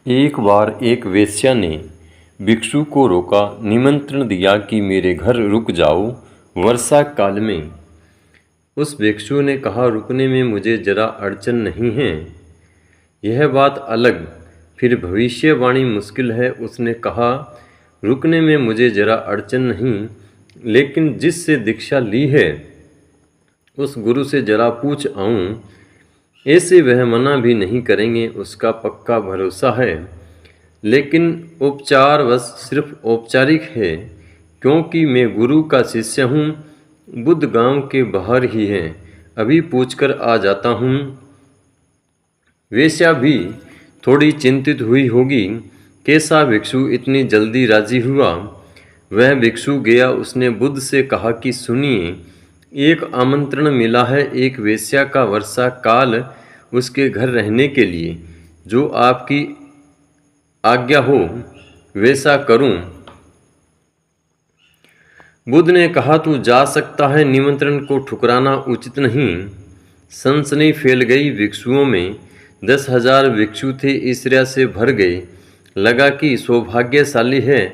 एक बार एक वेश्या ने भिक्षु को रोका, निमंत्रण दिया कि मेरे घर रुक जाओ वर्षा काल में। उस भिक्षु ने कहा, रुकने में मुझे जरा अड़चन नहीं है। यह बात अलग, फिर भविष्यवाणी मुश्किल है। उसने कहा, रुकने में मुझे जरा अड़चन नहीं, लेकिन जिससे दीक्षा ली है उस गुरु से जरा पूछ आऊँ, ऐसे वह मना भी नहीं करेंगे, उसका पक्का भरोसा है। लेकिन उपचार बस सिर्फ औपचारिक है, क्योंकि मैं गुरु का शिष्य हूँ। बुद्ध गांव के बाहर ही हैं, अभी पूछकर आ जाता हूँ। वेश्या भी थोड़ी चिंतित हुई होगी, कैसा भिक्षु इतनी जल्दी राजी हुआ। वह भिक्षु गया, उसने बुद्ध से कहा कि सुनिए, एक आमंत्रण मिला है एक वेश्या का वर्षा काल उसके घर रहने के लिए। जो आपकी आज्ञा हो वैसा करूं। बुद्ध ने कहा, तू जा सकता है, निमंत्रण को ठुकराना उचित नहीं। सनसनी फैल गई भिक्षुओं में। 10,000 भिक्षु थे, ईर्ष्या से भर गए। लगा कि सौभाग्यशाली है,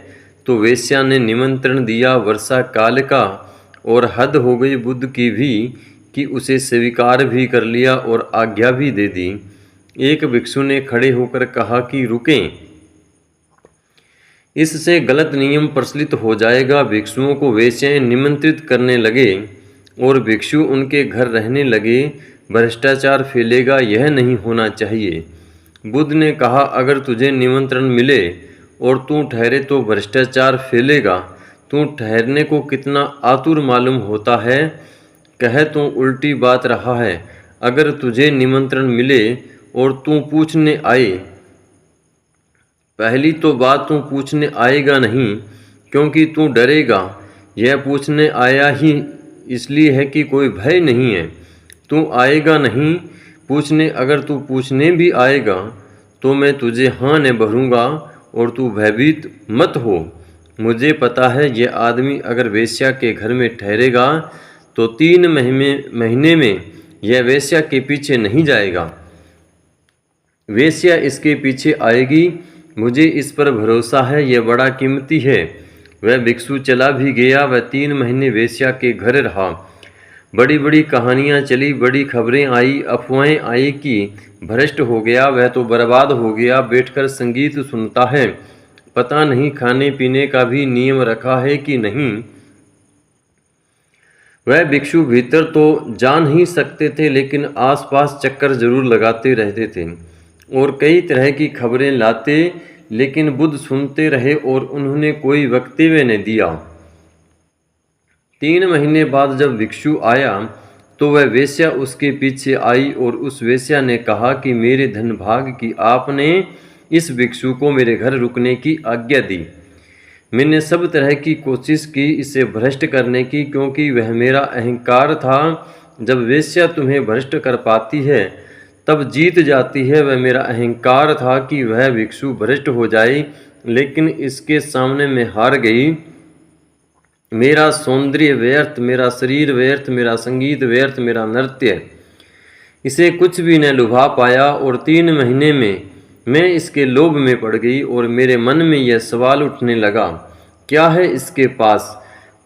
तो वेश्या ने निमंत्रण दिया वर्षा काल का, और हद हो गई बुद्ध की भी कि उसे स्वीकार भी कर लिया और आज्ञा भी दे दी। एक भिक्षु ने खड़े होकर कहा कि रुकें, इससे गलत नियम प्रचलित हो जाएगा। भिक्षुओं को वेश्याएं निमंत्रित करने लगे और भिक्षु उनके घर रहने लगे। भ्रष्टाचार फैलेगा, यह नहीं होना चाहिए। बुद्ध ने कहा, अगर तुझे निमंत्रण मिले और तू ठहरे तो भ्रष्टाचार फैलेगा। तू ठहरने को कितना आतुर मालूम होता है, कह तो उल्टी बात रहा है। अगर तुझे निमंत्रण मिले और तू पूछने आए, पहली तो बात तू पूछने आएगा नहीं, क्योंकि तू डरेगा। यह पूछने आया ही इसलिए है कि कोई भय नहीं है। तू आएगा नहीं पूछने। अगर तू पूछने भी आएगा तो मैं तुझे हाँ न भरूंगा, और तू भयभीत मत हो। मुझे पता है, यह आदमी अगर वेश्या के घर में ठहरेगा तो 3 महीने में यह वेश्या के पीछे नहीं जाएगा, वेश्या इसके पीछे आएगी। मुझे इस पर भरोसा है, यह बड़ा कीमती है। वह भिक्षु चला भी गया। वह 3 महीने वेश्या के घर रहा। बड़ी बड़ी कहानियाँ चली, बड़ी खबरें आई, अफवाहें आई कि भ्रष्ट हो गया, वह तो बर्बाद हो गया, बैठकर संगीत सुनता है। पता नहीं खाने पीने का भी नियम रखा है कि नहीं। वह भिक्षु भीतर तो जा नहीं सकते थे, लेकिन आसपास चक्कर जरूर लगाते रहते थे और कई तरह की खबरें लाते, लेकिन बुद्ध सुनते रहे और उन्होंने कोई वक्तव्य न दिया। 3 महीने बाद जब भिक्षु आया तो वह वेश्या उसके पीछे आई, और उस वेश्या ने कहा कि मेरे धन भाग की आपने इस भिक्षु को मेरे घर रुकने की आज्ञा दी। मैंने सब तरह की कोशिश की इसे भ्रष्ट करने की, क्योंकि वह मेरा अहंकार था। जब वेश्या तुम्हें भ्रष्ट कर पाती है तब जीत जाती है। वह मेरा अहंकार था कि वह भिक्षु भ्रष्ट हो जाए, लेकिन इसके सामने मैं हार गई। मेरा सौंदर्य व्यर्थ, मेरा शरीर व्यर्थ, मेरा संगीत व्यर्थ, मेरा नृत्य, इसे कुछ भी न लुभा पाया। और 3 महीने में मैं इसके लोभ में पड़ गई और मेरे मन में यह सवाल उठने लगा, क्या है इसके पास,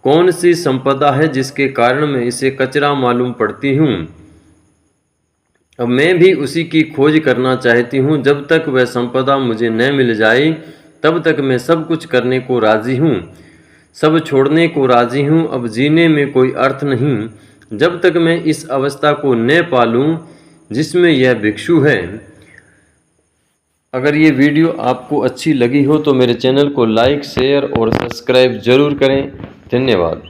कौन सी संपदा है जिसके कारण मैं इसे कचरा मालूम पड़ती हूँ। अब मैं भी उसी की खोज करना चाहती हूँ। जब तक वह संपदा मुझे न मिल जाए तब तक मैं सब कुछ करने को राजी हूँ, सब छोड़ने को राजी हूँ। अब जीने में कोई अर्थ नहीं जब तक मैं इस अवस्था को न पालूँ जिसमें यह भिक्षु है। अगर ये वीडियो आपको अच्छी लगी हो तो मेरे चैनल को लाइक, शेयर और सब्सक्राइब जरूर करें। धन्यवाद।